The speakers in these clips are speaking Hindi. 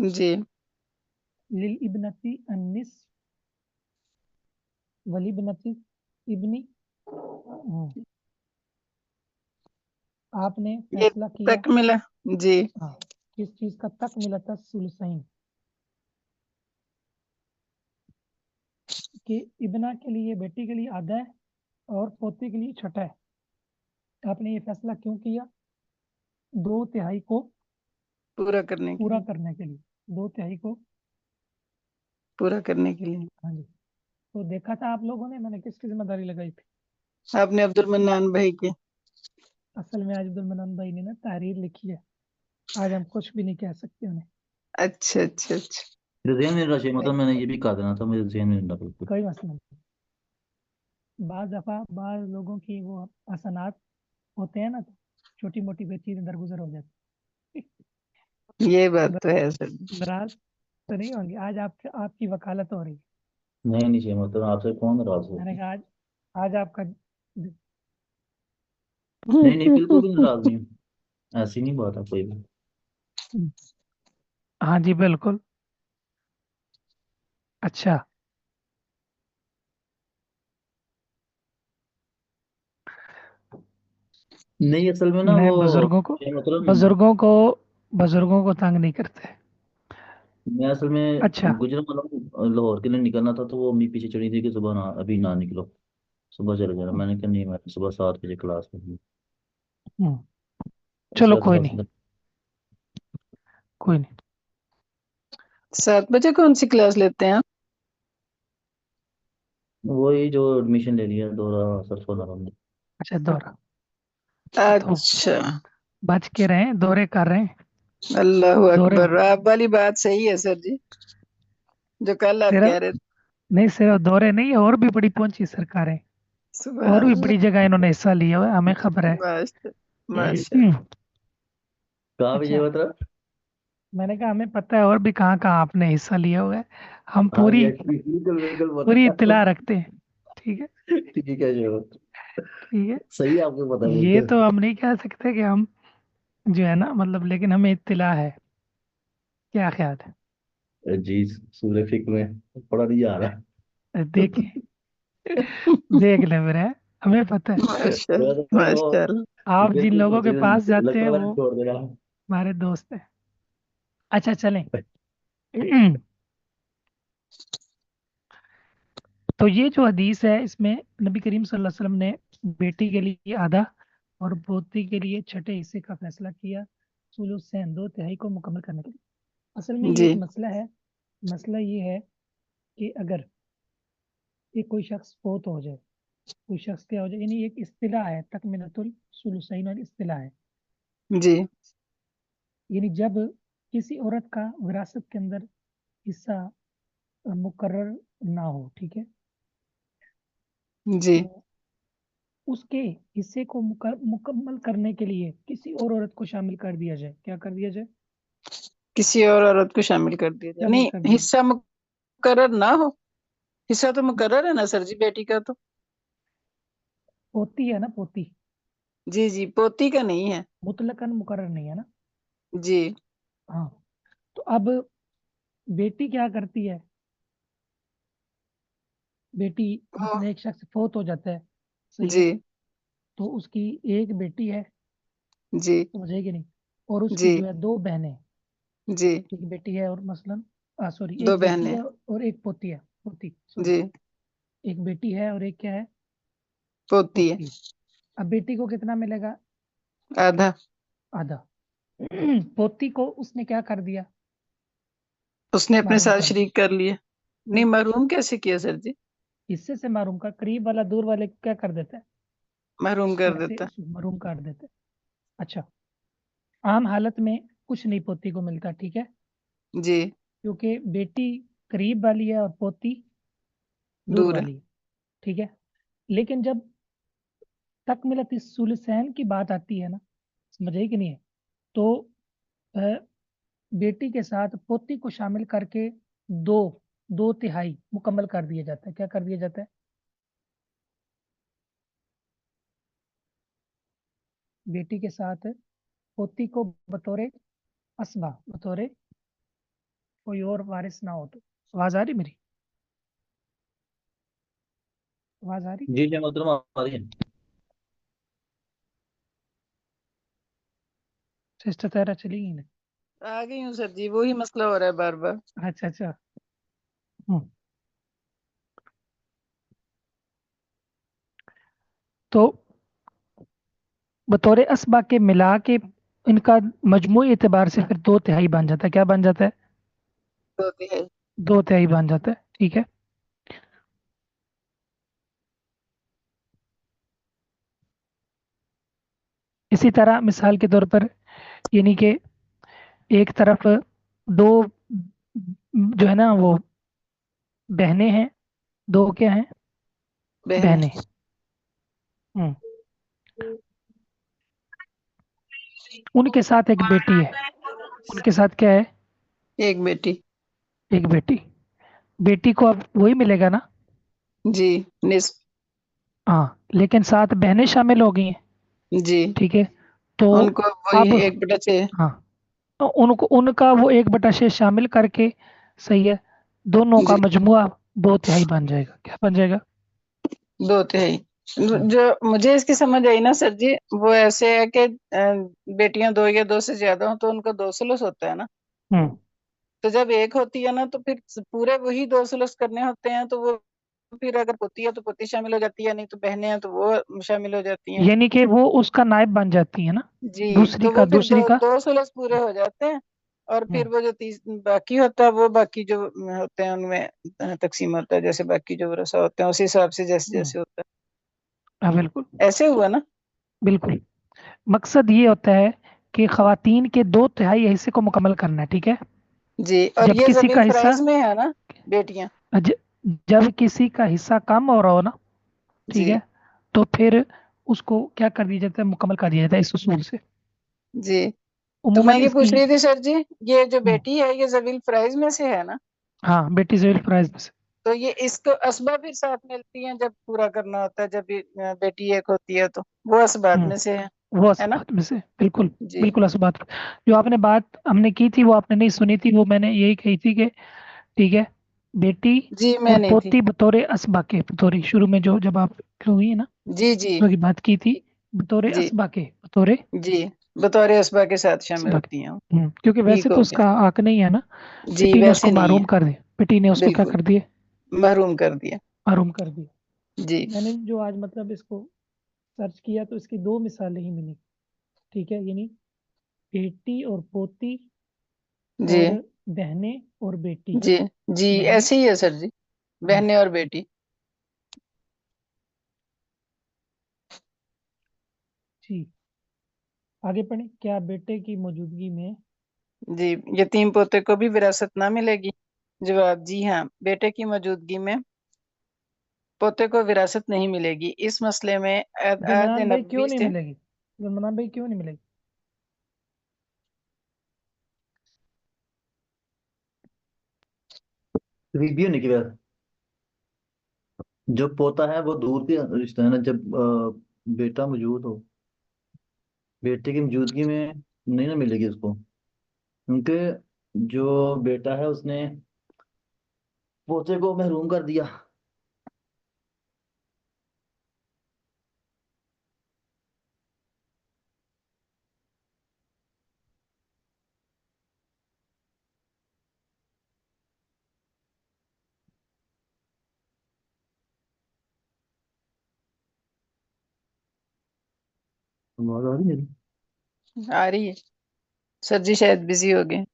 जी। लिल इब्नती अन्निस वली इब्नती इब्नी। आपने ये फैसला किया। तक मिला। जी। हाँ, किस चीज का तक मिला था सुलसैन कि इब्ना के लिए बेटी के लिए आधा है और पोती के लिए छठा है। आपने ये फैसला क्यों किया? 2/3 को पूरा करने के पूरा लिए। करने के लिए। 2/3 को पूरा करने के लिए। हाँ जी। तो देखा था आप लोगों ने मैंने किसकी जिम्मेदारी लगाई थी? आपने अब्दुल मन्नान भाई के। असल में आज अब्दुल मन्नान भाई ने ना तहरीर लिखी है। आज हम कुछ भी नहीं कह सकते उन्हें। अच्छा अच्छा अच्छा। मेरे ज़हन में नहीं रहा शेख, मतलब मैंने ये भी कहा देना था, मेरे ज़हन में नहीं रहा बिल्कुल। कोई मसला नहीं। बाज दफा बाज लोगों की वो हसनात होते हैं ना, तो छोटी मोटी वे चीजें दरगुजर हो जाती। ये बात तो है सर। नाराज तो नहीं होंगे? आज आपकी वकालत हो रही है। नहीं नहीं शेख, मतलब आपसे कौन नाराज हो? मैंने कहा आज आज आपका नहीं नहीं, बिल्कुल भी नाराज नहीं हूँ, ऐसी नहीं बात है कोई भी। हाँ जी बिल्कुल। अच्छा, नहीं असल में ना मैं वो बुजुर्गों को शेख मतलब बुजुर्गों को बुजुर्गों को तंग नहीं करते। मैं असल में अच्छा। गुजरा वाला हूँ, लाहौर के लिए निकलना था, तो वो अम्मी पीछे चढ़ी थी कि सुबह ना, अभी ना निकलो, सुबह चले जाना। मैंने कहा नहीं, मैं सुबह 7 बजे क्लास में हम्म, इस चलो वजह कोई से नहीं, बस कोई नहीं। 7 बजे कौन सी क्लास लेते हैं आप? वही जो एडमिशन ले लिया दोहरा सरसों नरम। अच्छा, दौरा तो अच्छा। बच के रहें, दौरे कर रहे हैं। अल्लाह दौरे अकबर, आप वाली बात सही है सर जी, जो कल आप सिर्फ कह रहे थे। नहीं, सिर्फ दौरे नहीं, और भी बड़ी पहुंची सरकारें, सुबह और भी अल्लाह। बड़ी जगह इन्होंने हिस्सा लिया हुआ है, हमें खबर है। माशा माशा। हम्म, कहाँ भी ये अच्छा, मतलब। मैंने कहा हमें पता है और भी कहाँ कहाँ आपने हिस्सा लिया हुआ है। हम हाँ पूरी ये बिल्कुल बिल्कुल पूरी पता है। इत्तला रखते हैं। ठीक है, ठीक है जो ठीक है। सही है, आपको पता है ये बिल्कुल। तो हम नहीं कह सकते कि हम जो है ना, मतलब, लेकिन हमें इत्तिला है। क्या ख्याल जी, सूर्य फिक्र में पढ़ा नहीं जा रहा। है? देखें, देख ले मेरे, हमें पता है। माशा वैसे माशा। तो आप जिन बिल्कुल लोगों के पास जाते हैं लगता है वो छोड़ देना। हमारे दोस्त हैं। अच्छा चलें। तो ये जो हदीस है, इसमें नबी करीम सल्लल्लाहु अलैहि वसल्लम ने बेटी के लिए आधा और पोती के लिए छठे हिस्से का फैसला किया, सुलुसैन 2/3 को मुकम्मल करने के लिए। असल में ये जी। एक मसला है। मसला ये है कि अगर एक कोई शख्स फोत हो जाए, कोई शख्स क्या हो जाए, यानी एक इस्तिला है, तकमिलतुल सुलुसैन और इस्तिला है। जी। यानी जब किसी औरत का विरासत के अंदर हिस्सा मुकर्रर ना हो, ठीक है, जी। तो उसके हिस्से को मुकम्मल करने के लिए किसी और औरत को शामिल कर दिया जाए। क्या कर दिया जाए? किसी और औरत को शामिल कर दिया जाए, शामिल नहीं कर दिया जाए। हिस्सा मुकर्रर ना हो। हिस्सा तो मुकर्रर है ना सर जी, बेटी का तो। पोती है ना, पोती जी जी, पोती का नहीं है। मुतलकन मुकर्रर नहीं है ना। जी। हाँ, तो अब बेटी क्या करती है? बेटी, ओ, मतलब एक शख्स फोत हो जाता है, सही है, जी तो उसकी एक बेटी है, जी समझेगी नहीं, और उसकी जी जो है दो बहनें। जी। एक बेटी है और मसलन सॉरी, दो एक बेटी बहनें। है और एक पोती है, पोती सॉरी। जी। एक बेटी है और एक क्या है? पोती है। पोती है। अब बेटी को कितना मिलेगा? आधा। आधा। पोती को उसने क्या कर दिया? उसने अपने मारूम साथ कर दिया। शरीक कर लिए। नहीं, महरूम कैसे किया सर जी? हिस्से से मारूम का, करीब वाला दूर वाले को क्या कर देता है? महरूम कर पैसे देता। मरूम कर देते हैं। अच्छा, आम हालत में कुछ नहीं पोती को मिलता, ठीक है, जी। क्योंकि बेटी करीब वाली है और पोती दूर दूर है। वाली है, ठीक है। लेकिन जब तकमिलत सुलसैन की बात आती है ना, समझे कि नहीं है, तो अ, बेटी के साथ पोती को शामिल करके दो 2/3 मुकम्मल कर दिया जाता है। क्या कर दिया जाता है? बेटी के साथ पोती को बतौर असबा, बतौर कोई और वारिस ना हो तो। आवाज आ रही मेरी? आवाज आ रही? जी जी मोहतरम आ रही है। सिस्टर तेरा चली गई ना? आ गई हूँ सर जी, वही मसला हो रहा है बार बार। अच्छा अच्छा। हम्म। तो बतौर असबा के मिला के इनका मजमूई एतबार से फिर 2/3 बन जाता है। क्या बन जाता है? तो है। 2/3 बन जाता है। ठीक है। इसी तरह मिसाल के तौर पर यानी कि एक तरफ दो जो है ना वो बहनें हैं, दो क्या हैं? बहने। बहनें। हम्म। उनके साथ एक बेटी है। उनके साथ क्या है? एक बेटी। एक बेटी। बेटी को अब वही मिलेगा ना? जी। निस। हाँ, लेकिन साथ बहनें शामिल हो गई हैं। जी। ठीक है। तो उनको वही अब 1/6। हाँ, तो उनको उनका वो 1/6 शामिल करके, सही है, दोनों का जी। मजमुआ 2/3 बन जाएगा। क्या बन जाएगा? 2/3। हाँ। जो मुझे इसकी समझ आई ना सर जी, वो ऐसे है कि बेटियां 2 या 2 से ज्यादा हो तो उनका 2 सुलुस होता है ना। हम्म। तो जब एक होती है ना तो फिर पूरे वही 2 सुलुस करने होते हैं, तो वो फिर अगर पोती है तो पोती शामिल हो जाती है, नहीं तो बहनें हैं तो वो शामिल हो जाती हैं। यानी कि वो उसका नायब बन जाती है ना? जी, दूसरी तो का वो फिर दूसरी का। 2 सुलस पूरे हो जाते हैं। और हम्म। फिर वो जो बाकी होता है, वो बाकी जो होते हैं उनमें तकसीम होता है, जैसे बाकी जो वरसा होते हैं उस हिसाब से जैसे हम्म। जैसे होता हाँ बिल्कुल। है। ऐसे हुआ ना। बिल्कुल। मकसद ये होता है कि खवातीन के 2/3 हिस्से को मुकम्मल करना है। ठीक है। जी, और जब ये किसी जबील का हिस्सा फराइज में है ना, बेटियां। ज, जब किसी का हिस्सा कम हो रहा हो ना, ठीक जी। है, तो फिर उसको क्या कर दिया जाता है? मुकम्मल कर दिया जाता है इस उसूल से। जी, तो मैं उमूमन ये इसकी। पूछ रही थी सर जी, ये जो हम्म, बेटी है ये जबील फराइज में से है ना। हाँ, बेटी ज़ेविल प्राइज में से। तो ये इसको असबा फिर साथ मिलती हैं जब पूरा करना होता है, जब ये बेटी एक होती है तो वो असबात में से वो है ना। असबात में से, बिल्कुल। जी। बिल्कुल असबात। जो आपने बात हमने की थी वो आपने नहीं सुनी थी। वो मैंने यही कही थी कि ठीक है, बेटी जी, मैं और नहीं थी। पोती बतौर असबा के, बतौर शुरू में जो जब आप हुई है ना, जी। जी। जो की बात की थी, बतौर जी। असबा के, बतौर जी, बतौर असबा के साथ शामिल असबा होती के। हैं। क्योंकि वैसे ठीक तो हो गया। उसका हक नहीं है ना। जी, पिटी ने उसको वैसे नहीं महरूम है। कर दिया। पिटी ने उसको क्या बिल्कुल। कर दिया? महरूम कर दिया। महरूम कर दिया। जी। मैंने जो आज मतलब इसको सर्च किया तो इसकी 2 मिसालें ही मिली। ठीक है, यानी बेटी और पोती, जी। और बहनें और बेटी। जी। जी, बहनें। ऐसे ही है सर जी। हम्म, बहनें और बेटी। जी। आगे पढ़ें। क्या बेटे की मौजूदगी में जी, यतीम पोते को भी विरासत ना मिलेगी। जवाब जी हाँ, बेटे की मौजूदगी में पोते को विरासत नहीं मिलेगी। इस मसले में आयत इमरान भाई क्यों नबवी नहीं से। मिलेगी? इमरान भाई क्यों नहीं मिलेगी? रिव्यू नहीं किया। जो पोता है वो दूर की रिश्ता है ना, जब बेटा मौजूद हो, बेटे की मौजूदगी में नहीं ना मिलेगी उसको, क्योंकि जो बेटा है उसने पोते को महरूम कर दिया। आवाज आ रही है मेरी? आ रही है सर जी, शायद बिजी हो गए।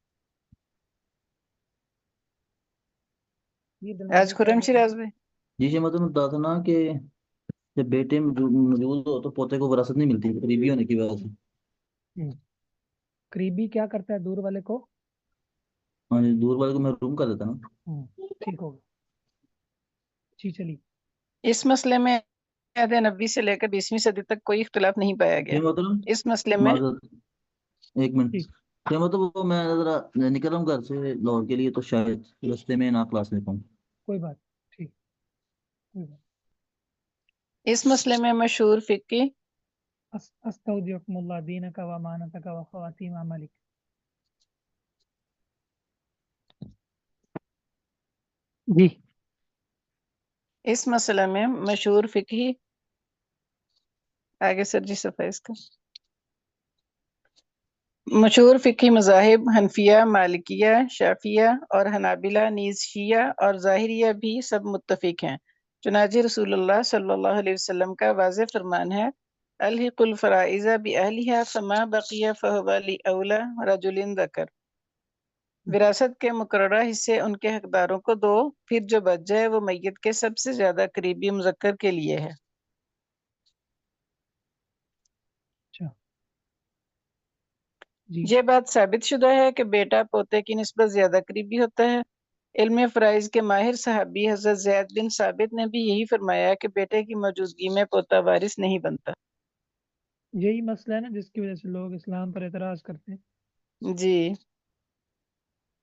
ये दिलमान आज भाई क्या खुरम बोल रहे शिराज थे? जी जी, मतलब मैं बता था ना कि जब बेटे मौजूद हो तो पोते को विरासत नहीं मिलती, रिव्यू होने की वजह से। हम्म, करीबी क्या करता है दूर वाले को? हाँ जी, दूर वाले को महरूम कर देता ना। ठीक होगा। जी चलिए। इस मसले में आयत नबवी से लेकर 20वीं सदी तक कोई इख्तिलाफ नहीं पाया ये गया। मतलब इस मसले में। माजरत, एक मिनट। ठीक। ये मतलब वो मैं जरा निकल रहा हूँ घर से लाहौर के लिए, तो शायद रास्ते में ना क्लास ले पाऊँ। कोई बात। ठीक। कोई बात। इस मसले में मशहूर फिक्की। अस्तौदिउकुमुल्लाह दीनका व अमानतका व ख़वातीम अमलिक। जी। इस मसला में मशहूर फिकही, आगे सर जी सफाई इसका, मशहूर फिकही मज़ाहिब हनफिया, मालिकिया, शाफिया और हनाबिला नीज शिया और ज़ाहिरिया भी सब मुत्तफिक हैं। चुनांचे रसूलुल्लाह सल्लल्लाहु अलैहि वसल्लम का वाज़ेह फरमान है, अलहिकुल फराइज़ बि अहलिहा फमा बकिया फहुवा लि औला रजुलिन ज़कर। विरासत के मुकर्ररा हिस्से उनके हकदारों को दो, फिर जो बच जाए वो मैयत के सबसे ज्यादा करीबी मुज़क्कर के लिए है। अच्छा जी। ये बात साबित शुदा है कि बेटा पोते की निस्बत ज्यादा करीबी होता है। इल्म फराइज के माहिर सहाबी हजरत ज़ैद बिन साबित ने भी यही फरमाया कि बेटे की मौजूदगी में पोता वारिस नहीं बनता। यही मसला है ना जिसकी वजह से लोग इस्लाम पर एतराज करते हैं। जी,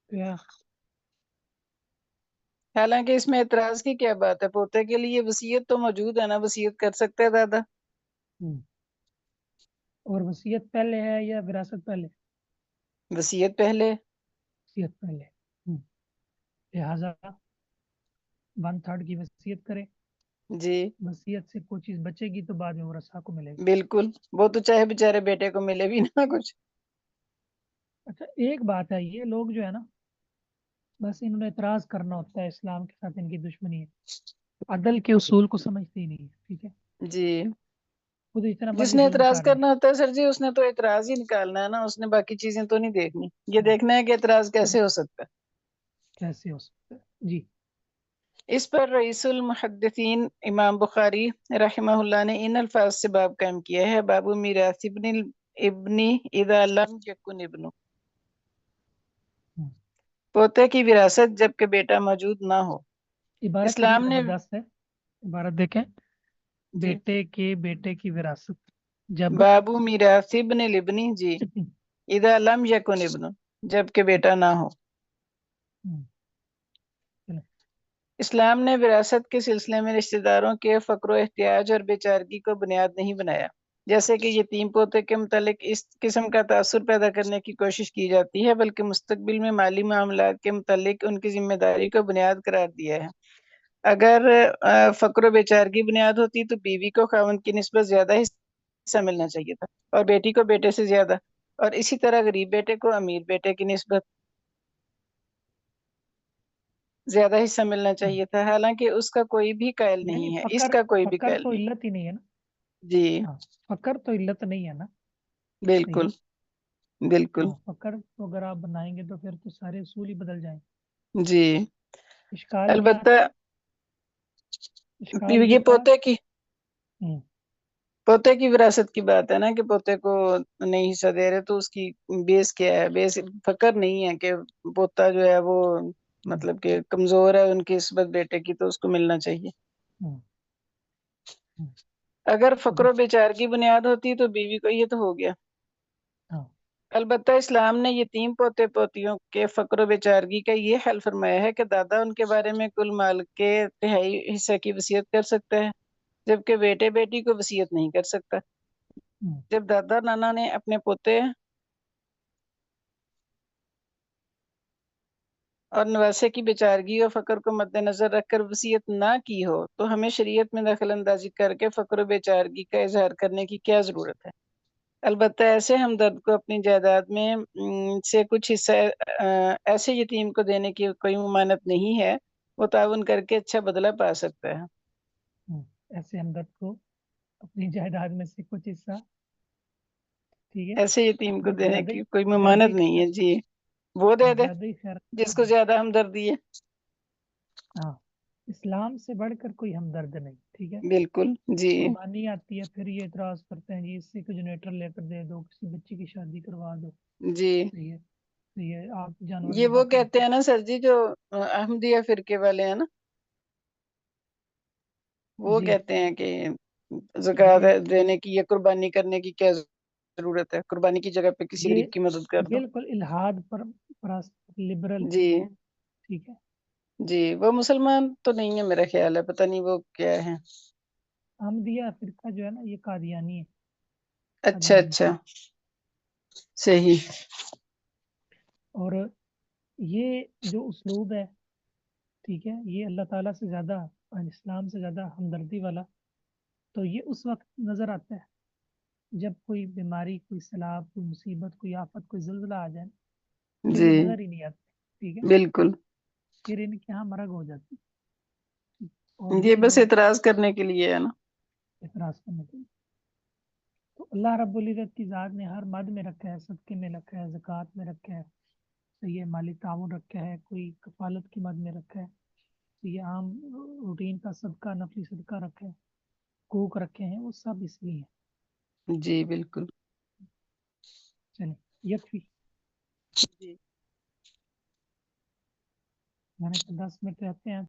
तो या हालांकि इसमें एतराज की क्या बात है, पोते के लिए वसीयत तो मौजूद है ना, वसीयत कर सकते हैं दादा। हम्म, और वसीयत पहले है या विरासत पहले? वसीयत पहले। वसीयत पहले। लिहाजा 1/3 की वसीयत करे। जी वसीयत से कोई चीज बचेगी तो बाद में वरसा को मिलेगी। बिल्कुल, वो तो चाहे बेचारे बेटे को मिले भी ना कुछ। अच्छा एक बात है, ये लोग जो है ना, बस इन्होंने एतराज करना होता है, इस्लाम के साथ इनकी दुश्मनी है, अदल के उसूल को समझते ही नहीं है। ठीक है, जी, खुद इतना मर्जी जिसने जुल्म एतराज कर ले। करना होता है सर जी, उसने तो एतराज ही निकालना है ना, उसने बाकी चीजें तो नहीं देखनी। ये हाँ, देखना है कि एतराज अब कैसे हो सकता है। कैसे हो सकता है जी। इस पर रईसुल मुहद्दिसीन इमाम बुखारी रहमहुल्लाह ने इन अल्फाज से बाब कायम किया है, बाबू मीरास इब्नी इदा लम यकुन इब्नु। हम्म, पोते की विरासत जबकि बेटा मौजूद ना हो। इबारत कितनी इस्लाम ने, जबरदस्त है। इबारत देखें, जी, बेटे के बेटे की विरासत जब बाबू मीरास इब्न लिब्नी, जी, इदा लम यकुन इब्नु, जबकि बेटा ना हो। चलो। इस्लाम ने विरासत के सिलसिले में रिश्तेदारों के फक्र एहतियाज और बेचारगी को बुनियाद नहीं बनाया। जैसे कि यतीम पोते के मुतालिक इस किस्म का तासुर पैदा करने की कोशिश की जाती है, बल्कि मुस्तकबिल में माली मामलात के मुतालिक उनकी जिम्मेदारी को बुनियाद करार दिया है। अगर फक्र बेचारगी बुनियाद होती तो बीवी को खावंद की निस्बत ज्यादा हिस्सा मिलना चाहिए था, और बेटी को बेटे से ज्यादा, और इसी तरह गरीब बेटे को अमीर बेटे की निस्बत ज्यादा हिस्सा मिलना चाहिए था। हालांकि उसका कोई भी कायल नहीं, नहीं है, फकर इसका कोई भी फकर कायल तो नहीं। इल्लत ही नहीं है ना। जी हाँ, फकर तो इल्लत नहीं है ना। सही है। बिल्कुल बिल्कुल। हाँ, फकर तो अगर आप बनाएंगे तो फिर तो सारे उसूल ही बदल जाएंगे। जी, इश्काल क्या अलबत्ता था? इश्काल ये ये था। हम्म, पोते की विरासत की बात है ना, कि पोते को नहीं हिस्सा दे रहे, तो उसकी बेस क्या है? बेस फकर नहीं है कि पोता जो है वो हम्म, मतलब कि कमजोर है उनकी निस्बत बेटे की, तो उसको मिलना चाहिए। हम्म, हम्म, अगर जी। फकरो बेचारगी बुनियाद होती तो बीवी को ये तो हो गया। हाँ। अलबत्ता इस्लाम ने यतीम पोते पोतियों के फकरो बेचारगी का ये हल फरमाया है कि दादा उनके बारे में कुल माल के तिहाई हिस्से की वसीयत कर सकता है, जबकि बेटे बेटी को वसीयत नहीं कर सकता। हम्म, जब दादा नाना ने अपने पोते और नवासे की बेचारगी और फकर को मद्देनजर रखकर वसीयत ना की हो, तो हमें शरीयत में दखल अंदाजी करके फकर और बेचारगी का इजहार करने की क्या जरूरत है? अलबत्ता ऐसे हमदर्द को अपनी जायदाद में से कुछ हिस्सा ऐसे यतीम को देने की कोई ममानत नहीं है। वो ताउन करके अच्छा बदला पा सकता है। ऐसे हमदर्द को अपनी जायदाद में से कुछ हिस्सा, ठीक है, ऐसे यतीम को अपने देने ज्यादा की कोई ज्यादा ममानत ही नहीं खैर, है, जी, वो दे दे ज्यादा ही खैर। जिसको ज्यादा हमदर्दी है। हाँ, इस्लाम से बढ़कर कोई हमदर्द नहीं। ठीक है। बिल्कुल जी। कुर्बानी आती है, फिर ये इतराज करते हैं जी इससे कोई जनरेटर लेकर दे दो, किसी बच्ची की शादी करवा दो। जी, सही है। सही है, आप जानवर ये वो जबा कहते करते हैं ना सर जी, जो अहमदिया फिरके वाले हैं ना, वो जी। कहते हैं कि ज़कात ये देने की या कुर्बानी करने की क्या जरूरत है, कुर्बानी की जगह पे किसी ये गरीब की मदद कर दो। बिल्कुल इल्हाद पर परस्त लिबरल। जी ठीक है। जी, वो मुसलमान तो नहीं है मेरा ख्याल है, पता नहीं वो क्या है। अहमदिया फिरका जो है ना, ये कादियानी है। अच्छा कादियानी। अच्छा, सही। और ये जो उस्लूब है, ठीक है, ये अल्लाह ताला से ज़्यादा और इस्लाम से ज़्यादा हमदर्दी वाला। तो ये उस वक्त नज़र आता है जब कोई बीमारी, कोई सैलाब, कोई मुसीबत, कोई आफत, कोई ज़ल्ज़ला आ जाए, फिर जी ये नज़र ही नहीं आते। ठीक है, बिल्कुल, फिर इनके यहाँ मरग हो जाती है। और ये ये बस लोग एतराज करने के लिए है ना। एतराज़ करने के लिए। तो अल्लाह रब्बुल इज़्ज़त की ज़ात ने हर मद में रखा है, सदक़े में रखा है, ज़कात में रखा है, तो ये माली ताउन रखा है, कोई कफ़ालत की मद में रखा है, तो ये आम रूटीन का सदका, नफली सदका रखा है, हकूक रखे हैं, वो सब इसलिए है। जी बिल्कुल। चलिए, यकफी। जी मैंने कहा 10 मिनट रहते हैं।